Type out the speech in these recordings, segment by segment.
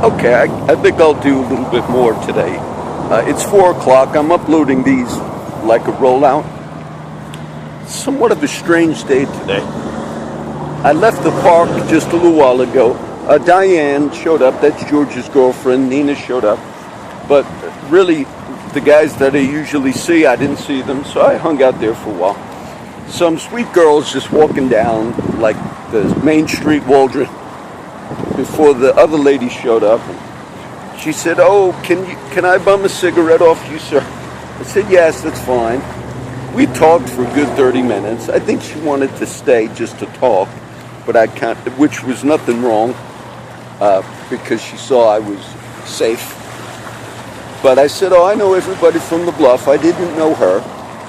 Okay, I think I'll do a little bit more today. It's 4 o'clock. I'm uploading these like a rollout. Somewhat of a strange day today. I left the park just a little while ago. Diane showed up. That's George's girlfriend. Nina showed up. But really, the guys that I usually see, I didn't see them. So I hung out there for a while. Some sweet girls just walking down like the main street, Waldron, before the other lady showed up. And she said, "Oh, can I bum a cigarette off you, sir?" I said, "Yes, that's fine." We talked for a good 30 minutes. I think she wanted to stay just to talk, but I can't, which was nothing wrong, because she saw I was safe. But I said, "Oh, I know everybody from the Bluff." I didn't know her.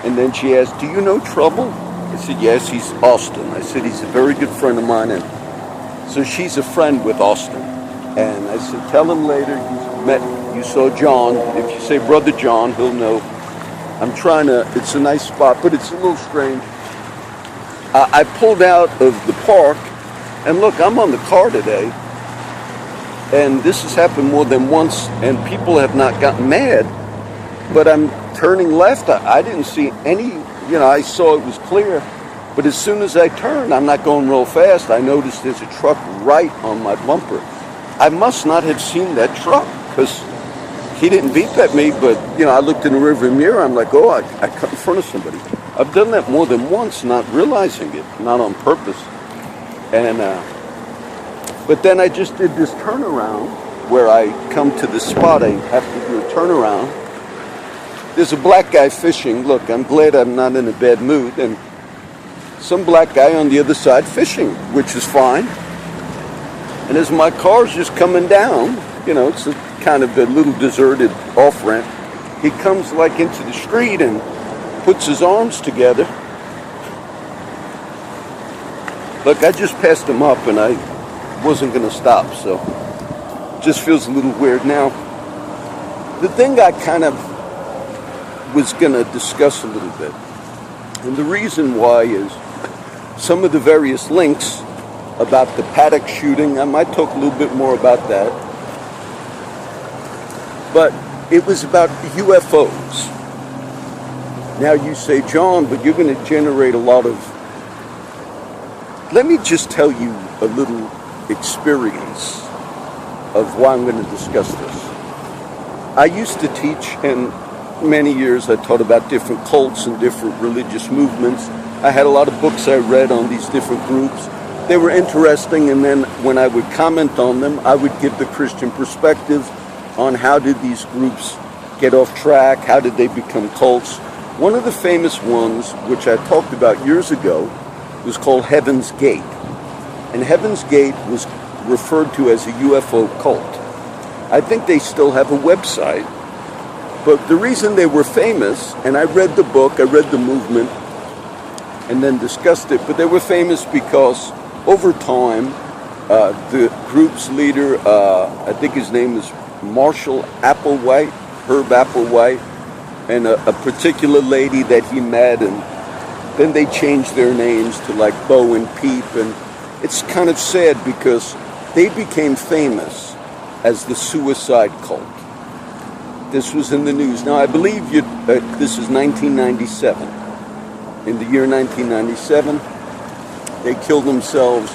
And then she asked, "Do you know Trouble?" I said, "Yes, he's Austin." I said, "He's a very good friend of mine." And so she's a friend with Austin. And I said, "Tell him later you saw John. If you say Brother John, he'll know." I'm trying to, it's a nice spot, but it's a little strange. I pulled out of the park, and look, I'm on the car today. And this has happened more than once, and people have not gotten mad. But I'm turning left. I didn't see any, I saw it was clear. But as soon as I turned, I'm not going real fast, I noticed there's a truck right on my bumper. I must not have seen that truck, because he didn't beep at me, but, I looked in the rearview mirror, I'm like, oh, I cut in front of somebody. I've done that more than once, not realizing it, not on purpose. And, but then I just did this turnaround, where I come to the spot, I have to do a turnaround. There's a black guy fishing. Look, I'm glad I'm not in a bad mood, and some black guy on the other side fishing, which is fine. And as my car's just coming down, it's a kind of a little deserted off-ramp, he comes like into the street and puts his arms together. Look, I just passed him up and I wasn't going to stop, so it just feels a little weird. Now, the thing I kind of was going to discuss a little bit, and the reason why is some of the various links about the Paddock shooting. I might talk a little bit more about that. But it was about UFOs. Now you say, "John, but you're going to generate a lot of..." Let me just tell you a little experience of why I'm going to discuss this. I used to teach, and many years I taught about different cults and different religious movements. I had a lot of books I read on these different groups. They were interesting, and then when I would comment on them, I would give the Christian perspective on how did these groups get off track, how did they become cults. One of the famous ones, which I talked about years ago, was called Heaven's Gate. And Heaven's Gate was referred to as a UFO cult. I think they still have a website. But the reason they were famous, and I read the book, I read the movement, and then discussed it, but they were famous because over time, the group's leader, I think his name is Marshall Applewhite, Herb Applewhite, and a particular lady that he met, and then they changed their names to like Bo and Peep, and it's kind of sad because they became famous as the suicide cult. This was in the news. Now, I believe this is 1997. In the year 1997, they killed themselves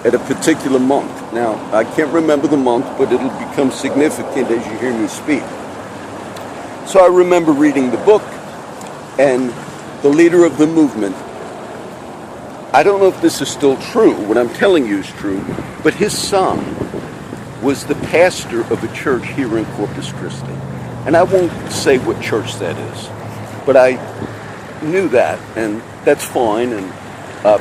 at a particular month. Now, I can't remember the month, but it'll become significant as you hear me speak. So I remember reading the book, and the leader of the movement, I don't know if this is still true, what I'm telling you is true, but his son was the pastor of a church here in Corpus Christi. And I won't say what church that is, but I knew that, and that's fine. And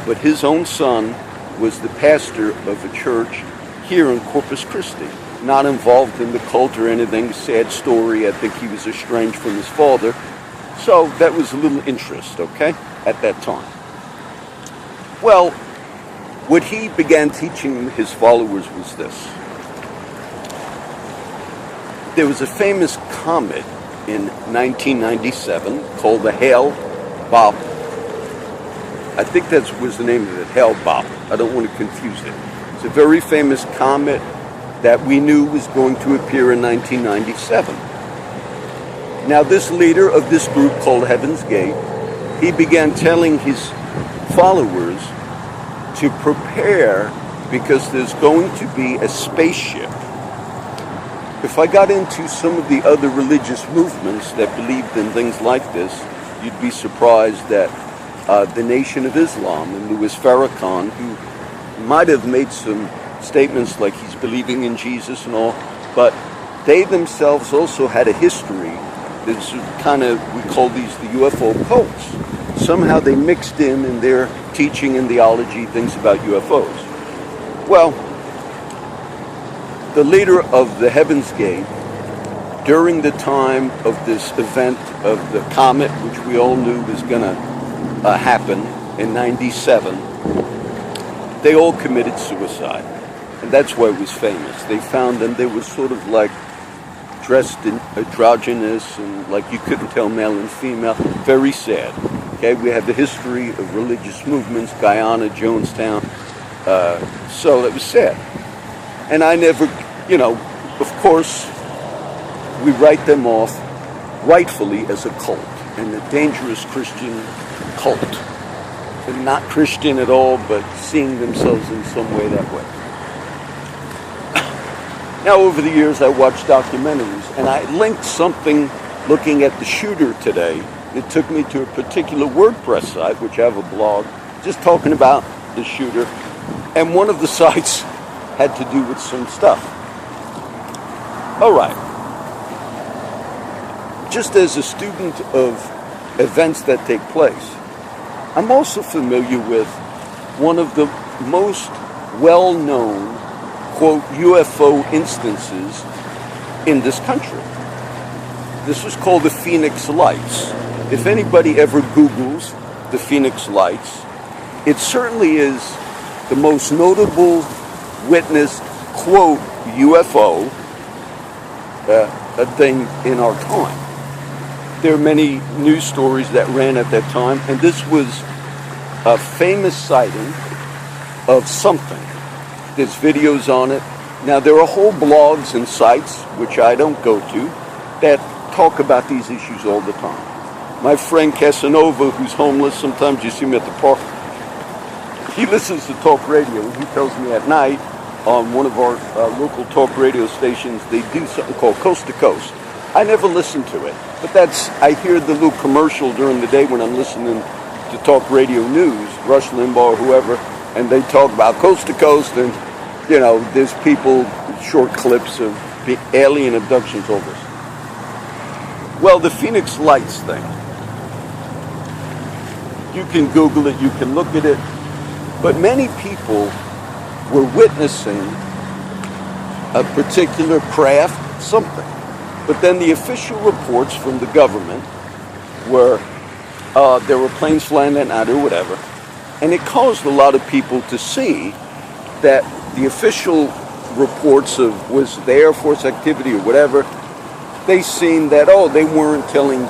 but his own son was the pastor of a church here in Corpus Christi, not involved in the cult or anything. Sad story. I think he was estranged from his father, so that was a little interest, okay, at that time. Well, what he began teaching his followers was this. There was a famous comet in 1997 called the Hale-Bopp. I think that was the name of it, Hale-Bopp. I don't want to confuse it. It's a very famous comet. that we knew was going to appear in 1997. Now, this leader of this group called Heaven's Gate, he began telling his followers to prepare because there's going to be a spaceship. If I got into some of the other religious movements that believed in things like this, you'd be surprised that the Nation of Islam and Louis Farrakhan, who might have made some statements like he's believing in Jesus and all, but they themselves also had a history. This kind of, we call these the UFO cults. Somehow they mixed in their teaching and theology things about UFOs. Well, the leader of the Heaven's Gate, during the time of this event of the comet, which we all knew was going to happen in 97, they all committed suicide. And that's why it was famous. They found them, they were sort of like dressed in androgynous and like you couldn't tell male and female. Very sad. Okay, we have the history of religious movements, Guyana, Jonestown. So it was sad. And I never, of course, we write them off rightfully as a cult and a dangerous Christian cult. And not Christian at all, but seeing themselves in some way that way. Now, over the years, I watched documentaries, and I linked something looking at the shooter today. It took me to a particular WordPress site, which I have a blog, just talking about the shooter. And one of the sites had to do with some stuff. All right. Just as a student of events that take place, I'm also familiar with one of the most well-known, quote, UFO instances in this country. This was called the Phoenix Lights. If anybody ever Googles the Phoenix Lights, it certainly is the most notable witnessed, quote, UFO a thing in our time. There are many news stories that ran at that time, and this was a famous sighting of something. There's videos on it. Now, there are whole blogs and sites, which I don't go to, that talk about these issues all the time. My friend Casanova, who's homeless, sometimes you see him at the park, he listens to talk radio. He tells me at night on one of our local talk radio stations, they do something called Coast to Coast. I never listen to it, but I hear the little commercial during the day when I'm listening to talk radio news, Rush Limbaugh or whoever, and they talk about Coast to Coast, and, there's people, short clips of alien abductions, all this. Well, the Phoenix Lights thing, you can Google it, you can look at it, but many people were witnessing a particular craft, something. But then the official reports from the government were there were planes flying that night or whatever, and it caused a lot of people to see that the official reports of was the Air Force activity or whatever, they seen that, they weren't telling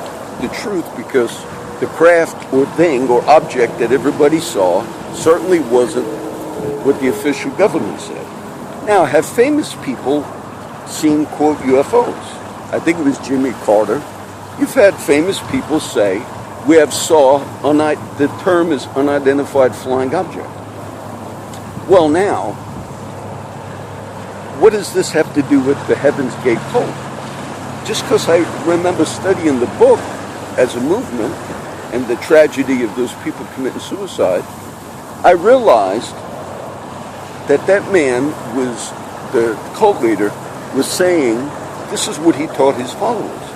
the truth because the craft or thing or object that everybody saw certainly wasn't what the official government said. Now, have famous people seen, quote, UFOs? I think it was Jimmy Carter. You've had famous people say, we have saw, the term is unidentified flying object. Well, now, what does this have to do with the Heaven's Gate cult? Just because I remember studying the book as a movement and the tragedy of those people committing suicide, I realized that man was, the cult leader, was saying, this is what he taught his followers.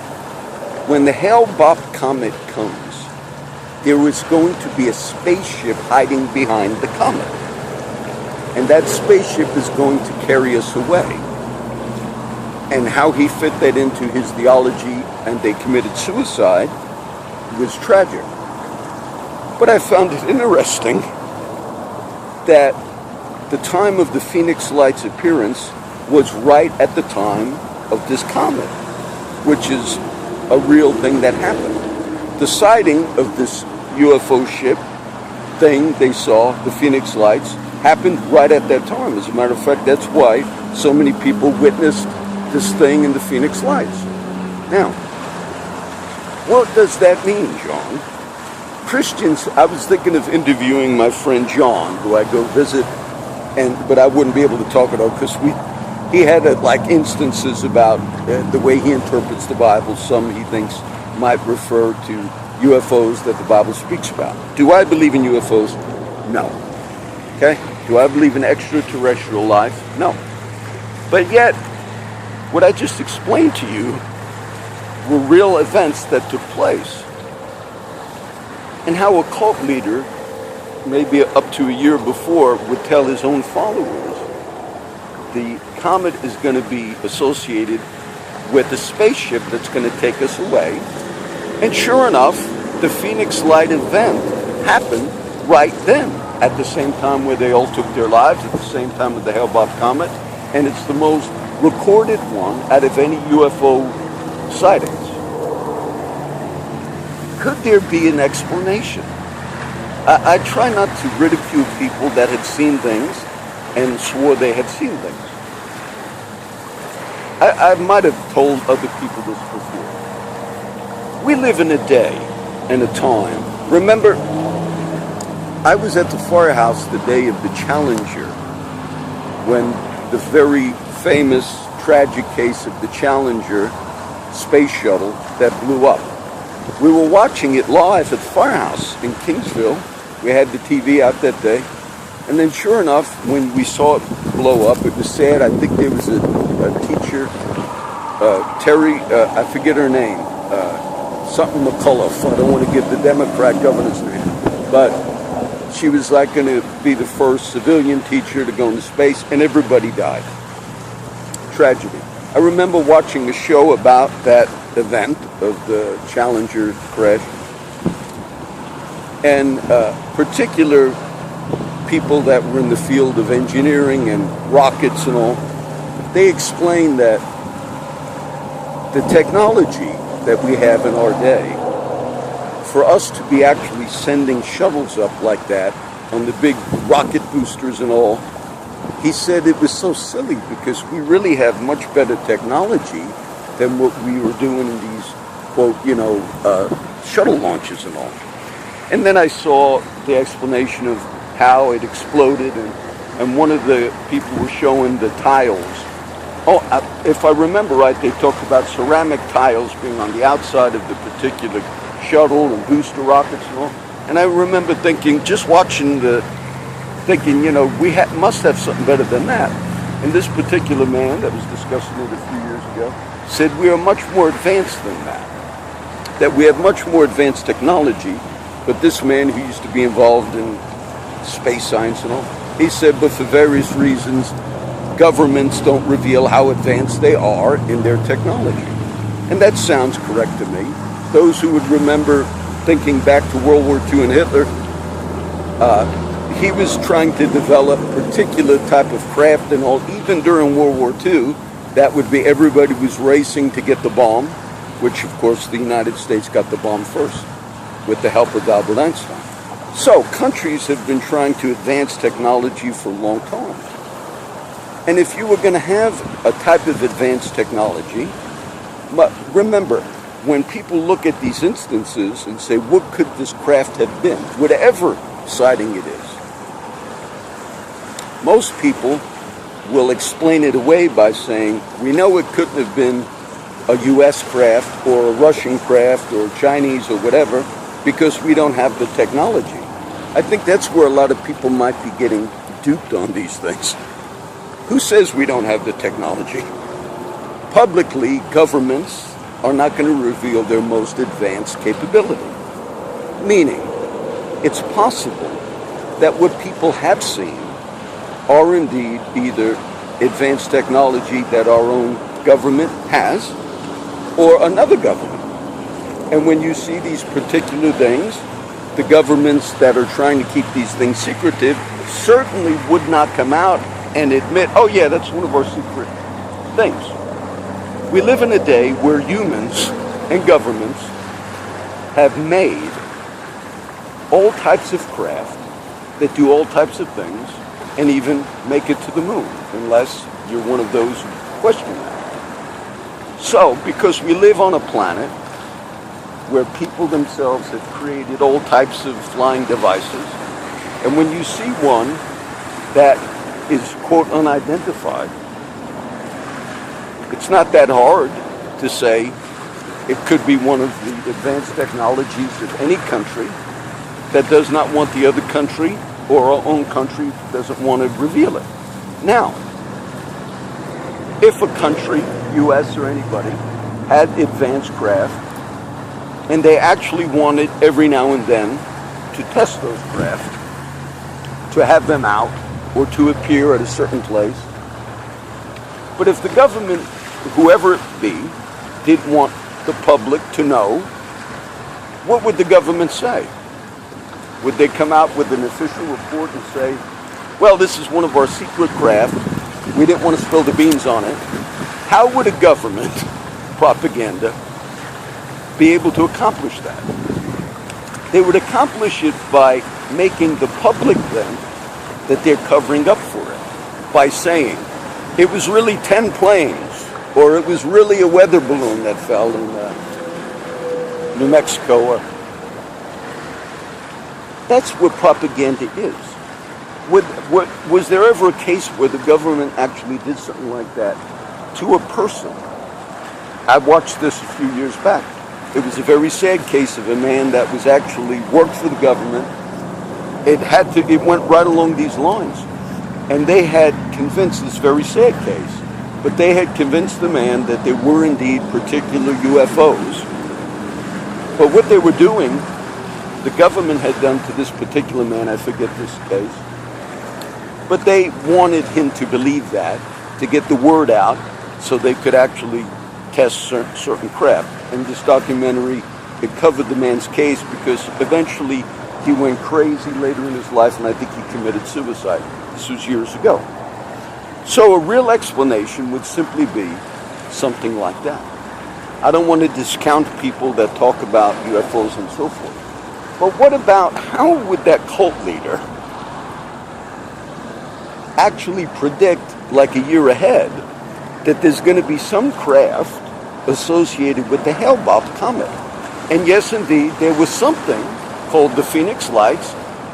When the Hale-Bopp comet comes, there was going to be a spaceship hiding behind the comet. And that spaceship is going to carry us away. And how he fit that into his theology and they committed suicide was tragic. But I found it interesting that the time of the Phoenix Lights appearance was right at the time of this comet, which is a real thing that happened. The sighting of this UFO ship thing they saw, the Phoenix Lights, happened right at that time. As a matter of fact, that's why so many people witnessed this thing in the Phoenix Lights. Now, what does that mean, John? Christians, I was thinking of interviewing my friend John, who I go visit, but I wouldn't be able to talk at all because he had like instances about the way he interprets the Bible. Some he thinks might refer to UFOs that the Bible speaks about. Do I believe in UFOs? No. Okay? Do I believe in extraterrestrial life? No. But yet, what I just explained to you were real events that took place. And how a cult leader, maybe up to a year before, would tell his own followers the comet is going to be associated with a spaceship that's going to take us away. And sure enough, the Phoenix Light event happened right then, at the same time where they all took their lives, at the same time with the Hale-Bopp comet. And it's the most recorded one out of any UFO sightings. Could there be an explanation? I try not to ridicule people that had seen things and swore they had seen things. I might have told other people this before. We live in a day and a time. Remember, I was at the firehouse the day of the Challenger when the very famous, tragic case of the Challenger space shuttle that blew up. We were watching it live at the firehouse in Kingsville. We had the TV out that day. And then sure enough, when we saw it blow up, it was sad. I think there was a teacher, Terry, I forget her name, something McCullough. I don't want to give the Democrat governor's name. But she was like going to be the first civilian teacher to go into space, and everybody died. Tragedy. I remember watching a show about that event of the Challenger crash, and particular people that were in the field of engineering and rockets and all, they explained that the technology that we have in our day, for us to be actually sending shuttles up like that on the big rocket boosters and all, he said it was so silly because we really have much better technology than what we were doing in these, quote, shuttle launches and all. And then I saw the explanation of how it exploded, and one of the people were showing the tiles. If I remember right, they talked about ceramic tiles being on the outside of the particular shuttle and booster rockets and all. And I remember thinking, just watching we must have something better than that. And this particular man that was discussing it a few years ago said we are much more advanced than that we have much more advanced technology. But this man who used to be involved in space science and all, he said, but for various reasons, governments don't reveal how advanced they are in their technology. And that sounds correct to me. Those who would remember thinking back to World War II and Hitler, he was trying to develop a particular type of craft and all. Even during World War II, that would be everybody was racing to get the bomb, which of course the United States got the bomb first with the help of Albert Einstein. So countries have been trying to advance technology for a long time. And if you were going to have a type of advanced technology, but remember, when people look at these instances and say, what could this craft have been, whatever sighting it is, most people will explain it away by saying, we know it couldn't have been a U.S. craft or a Russian craft or Chinese or whatever, because we don't have the technology. I think that's where a lot of people might be getting duped on these things. Who says we don't have the technology? Publicly, governments are not going to reveal their most advanced capability. Meaning, it's possible that what people have seen are indeed either advanced technology that our own government has or another government. And when you see these particular things, the governments that are trying to keep these things secretive certainly would not come out and admit, oh yeah, that's one of our secret things. We live in a day where humans and governments have made all types of craft that do all types of things, and even make it to the moon, unless you're one of those who question that. So, because we live on a planet where people themselves have created all types of flying devices, and when you see one that is, quote, unidentified, it's not that hard to say it could be one of the advanced technologies of any country that does not want the other country, or our own country doesn't want to reveal it. Now, if a country, US or anybody, had advanced craft, and they actually wanted every now and then to test those craft, to have them out, or to appear at a certain place. But if the government, whoever it be, didn't want the public to know, what would the government say? Would they come out with an official report and say, well, this is one of our secret craft, we didn't want to spill the beans on it? How would a government propaganda be able to accomplish that? They would accomplish it by making the public then that they're covering up for it, by saying it was really 10 planes, or it was really a weather balloon that fell in New Mexico. That's what propaganda is. Was there ever a case where the government actually did something like that to a person? I watched this a few years back. It was a very sad case of a man that was actually worked for the government. It went right along these lines. And they had convinced, this very sad case, but they had convinced the man that there were indeed particular UFOs. But what they were doing, the government had done to this particular man, I forget this case, but they wanted him to believe that, to get the word out, so they could actually test certain craft. And this documentary, it covered the man's case, because eventually he went crazy later in his life, and I think he committed suicide. This was years ago. So a real explanation would simply be something like that. I don't want to discount people that talk about UFOs and so forth. But what about, how would that cult leader actually predict, like a year ahead, that there's going to be some craft associated with the Hale-Bopp comet? And yes, indeed, there was something called the Phoenix Lights,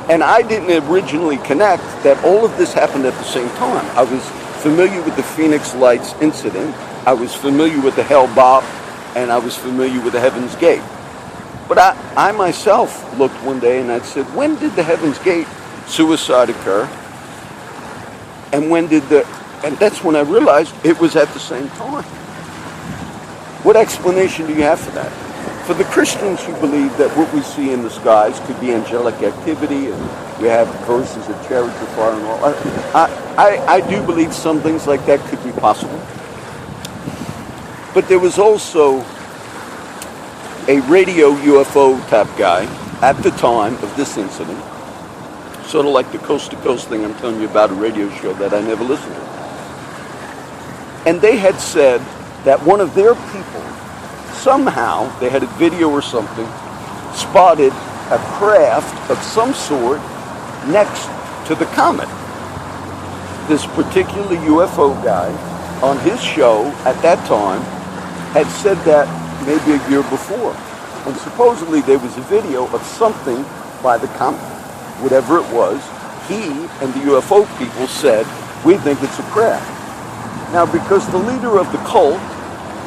and I didn't originally connect that all of this happened at the same time. I was familiar with the Phoenix Lights incident, I was familiar with the Hale-Bopp, and I was familiar with the Heaven's Gate. But I myself looked one day and I said, when did the Heaven's Gate suicide occur? And and that's when I realized it was at the same time. What explanation do you have for that? For the Christians who believe that what we see in the skies could be angelic activity, and we have verses of chariots of fire and all, I do believe some things like that could be possible. But there was also a radio UFO type guy at the time of this incident, sort of like the Coast to Coast thing I'm telling you about, a radio show that I never listened to. And they had said that one of their people, somehow, they had a video or something, spotted a craft of some sort next to the comet. This particular UFO guy on his show at that time had said that maybe a year before. And supposedly there was a video of something by the comet. Whatever it was, he and the UFO people said, we think it's a craft. Now, because the leader of the cult,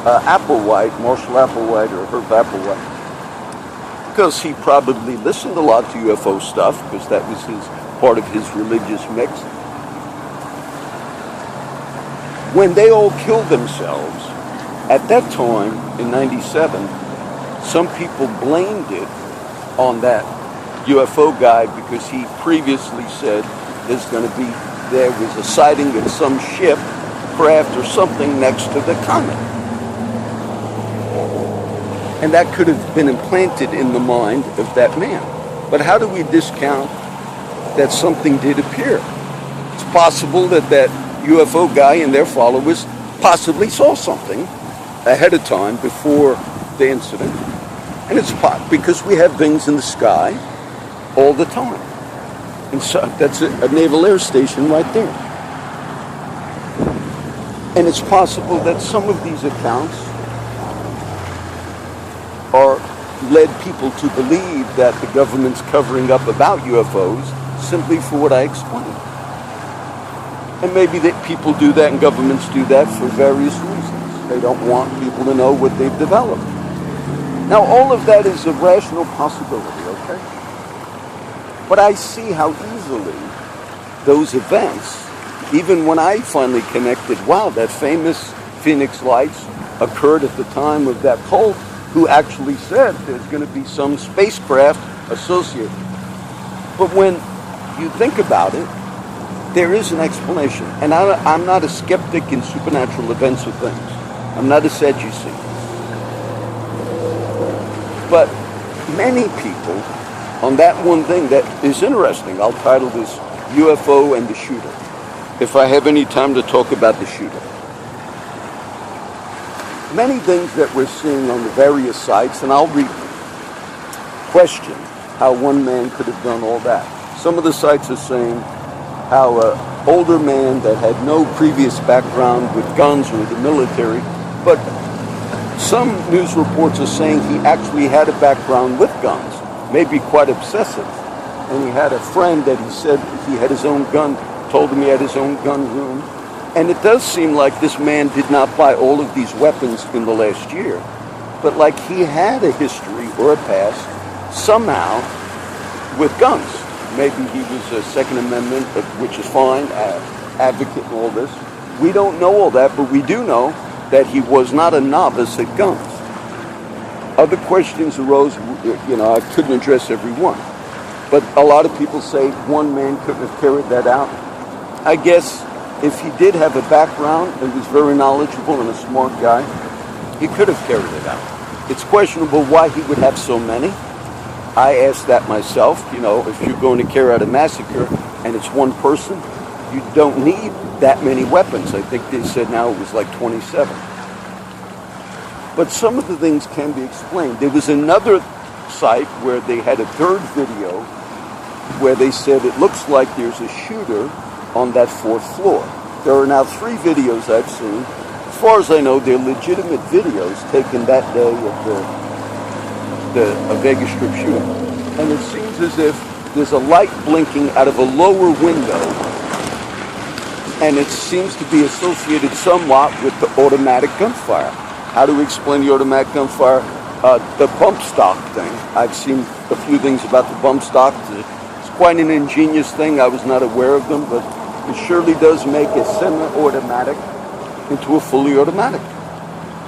Applewhite, Marshall Applewhite or Herb Applewhite, because he probably listened a lot to UFO stuff, because that was part of his religious mix. When they all killed themselves, at that time, in 97, some people blamed it on that UFO guy, because he previously said there was a sighting of some ship, craft or something next to the comet. And that could have been implanted in the mind of that man. But how do we discount that something did appear? It's possible that that UFO guy and their followers possibly saw something ahead of time before the incident. And it's because we have things in the sky all the time. And so that's a naval air station right there. And it's possible that some of these accounts are led people to believe that the government's covering up about UFOs simply for what I explained. And maybe that people do that and governments do that for various reasons. They don't want people to know what they've developed. Now, all of that is a rational possibility, okay? But I see how easily those events, even when I finally connected, wow, that famous Phoenix Lights occurred at the time of that cult, who actually said there's going to be some spacecraft associated. But when you think about it, there is an explanation. And I'm not a skeptic in supernatural events or things. I'm not a Sadducee. But many people, on that one thing that is interesting, I'll title this UFO and the Shooter, if I have any time to talk about the shooter. Many things that we're seeing on the various sites, and I'll read them, question how one man could have done all that. Some of the sites are saying how an older man that had no previous background with guns or the military, but some news reports are saying he actually had a background with guns, maybe quite obsessive. And he had a friend that he said he had his own gun, told him he had his own gun room. And it does seem like this man did not buy all of these weapons in the last year, but like he had a history or a past somehow with guns. Maybe he was a Second Amendment, which is fine, advocate and all this. We don't know all that, but we do know that he was not a novice at guns. Other questions arose, I couldn't address every one. But a lot of people say one man couldn't have carried that out. I guess if he did have a background and was very knowledgeable and a smart guy, he could have carried it out. It's questionable why he would have so many. I asked that myself. If you're going to carry out a massacre and it's one person, you don't need that many weapons. I think they said now it was like 27. But some of the things can be explained. There was another site where they had a third video where they said it looks like there's a shooter on that fourth floor. There are now 3 videos I've seen. As far as I know, they're legitimate videos taken that day of the Vegas Strip shooting. And it seems as if there's a light blinking out of a lower window, and it seems to be associated somewhat with the automatic gunfire. How do we explain the automatic gunfire? The bump stock thing. I've seen a few things about the bump stock. It's quite an ingenious thing. I was not aware of them, but it surely does make a semi-automatic into a fully automatic.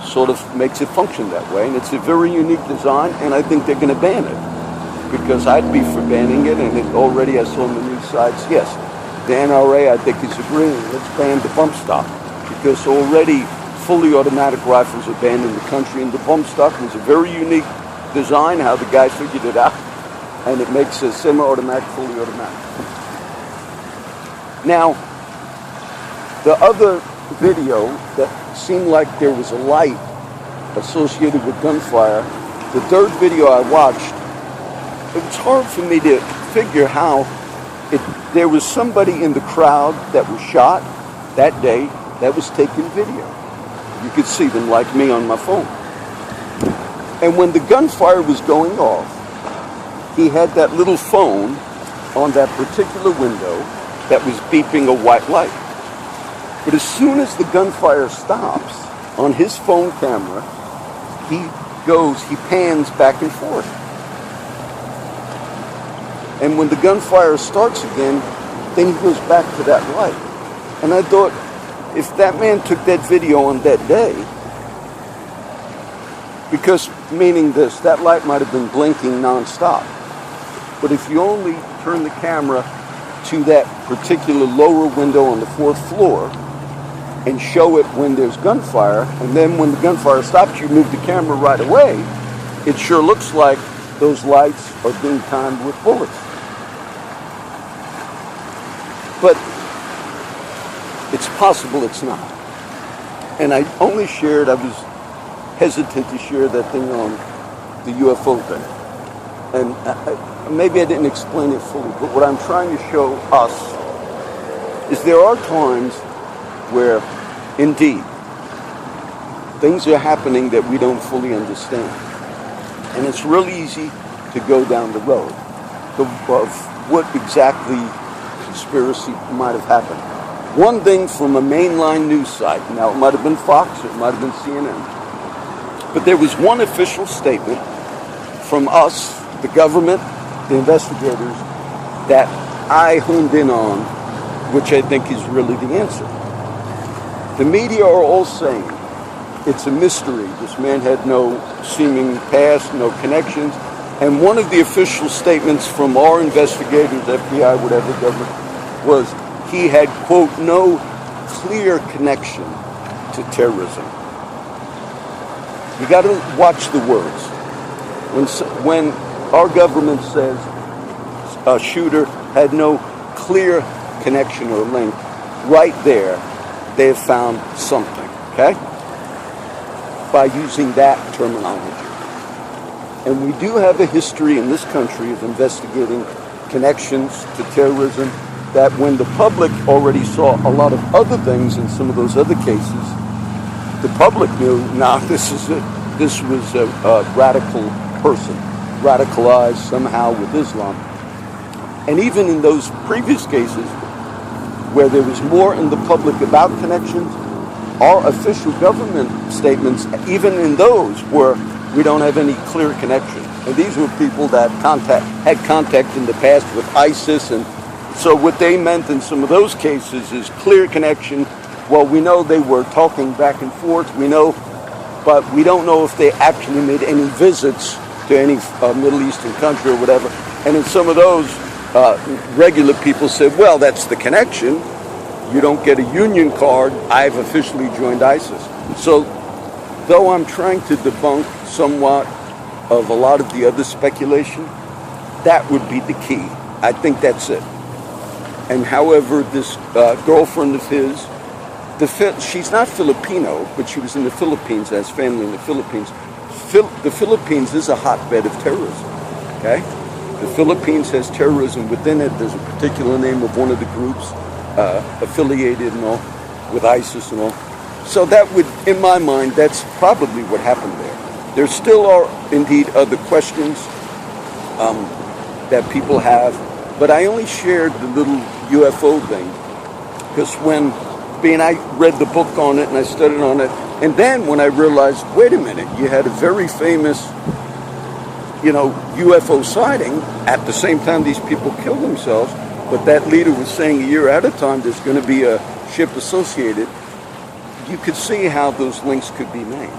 Sort of makes it function that way, and it's a very unique design, and I think they're going to ban it, because I'd be for banning it, and it already I saw on the news sites, yes, the NRA I think is agreeing, let's ban the bump stock, because already fully automatic rifles are banned in the country, and the bump stock was a very unique design, how the guy figured it out, and it makes a semi-automatic fully automatic. Now, the other video that seemed like there was a light associated with gunfire, the third video I watched, it was hard for me to figure how there was somebody in the crowd that was shot that day that was taking video. You could see them like me on my phone. And when the gunfire was going off, he had that little phone on that particular window that was beeping a white light. But as soon as the gunfire stops, on his phone camera, he pans back and forth. And when the gunfire starts again, then he goes back to that light. And I thought, if that man took that video on that day, because meaning this, that light might have been blinking nonstop. But if you only turn the camera to that particular lower window on the 4th floor and show it when there's gunfire, and then when the gunfire stops, you move the camera right away, it sure looks like those lights are being timed with bullets. But it's possible it's not. And I was hesitant to share that thing on the UFO thing. And maybe I didn't explain it fully, but what I'm trying to show us is there are times where, indeed, things are happening that we don't fully understand. And it's real easy to go down the road of what exactly conspiracy might have happened. One thing from a mainline news site, now it might have been Fox, it might have been CNN, but there was one official statement from us, the government, the investigators, that I honed in on, which I think is really the answer. The media are all saying it's a mystery. This man had no seeming past, no connections. And one of the official statements from our investigators, FBI, whatever government, was he had, quote, no clear connection to terrorism. You got to watch the words. When our government says a shooter had no clear connection or link, right there, they have found something, okay? By using that terminology. And we do have a history in this country of investigating connections to terrorism that when the public already saw a lot of other things in some of those other cases, the public knew, nah, this was a radical person, radicalized somehow with Islam. And even in those previous cases where there was more in the public about connections, our official government statements, even in those, were we don't have any clear connection. And these were people that had contact in the past with ISIS. And so what they meant in some of those cases is clear connection. Well, we know they were talking back and forth, we know, but we don't know if they actually made any visits to any Middle Eastern country or whatever. And in some of those, regular people said, well, that's the connection. You don't get a union card. I've officially joined ISIS. So though I'm trying to debunk somewhat of a lot of the other speculation, that would be the key. I think that's it. And however, this girlfriend of his, she's not Filipino, but she was in the Philippines, has family in the Philippines. The Philippines is a hotbed of terrorism, okay? The Philippines has terrorism within it. There's a particular name of one of the groups affiliated and all with ISIS and all. So that would, in my mind, that's probably what happened there. There still are indeed other questions that people have, but I only shared the little UFO thing because I read the book on it and I studied on it, and then when I realized, wait a minute, you had a very famous, UFO sighting at the same time these people killed themselves, but that leader was saying a year at a time there's going to be a ship associated. You could see how those links could be made.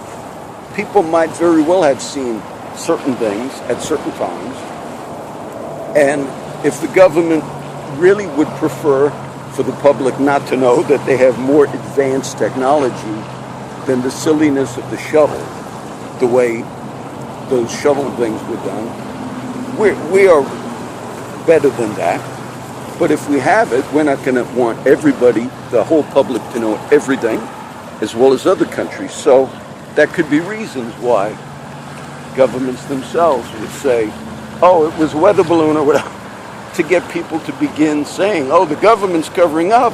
People might very well have seen certain things at certain times, and if the government really would prefer for the public not to know that they have more advanced technology than the silliness of the shuttle, the way those shuttle things were done, we are better than that. But if we have it, we're not going to want everybody, the whole public, to know everything, as well as other countries. So that could be reasons why governments themselves would say, oh, it was a weather balloon or whatever, to get people to begin saying, oh, the government's covering up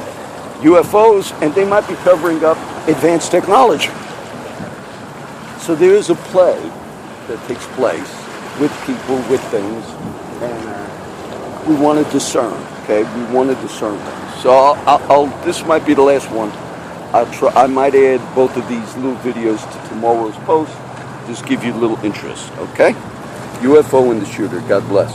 UFOs, and they might be covering up advanced technology. So there is a play that takes place with people, with things, and we want to discern, okay? We want to discern things. So this might be the last one. I might add both of these little videos to tomorrow's post, just give you a little interest, okay? UFO and the shooter. God bless.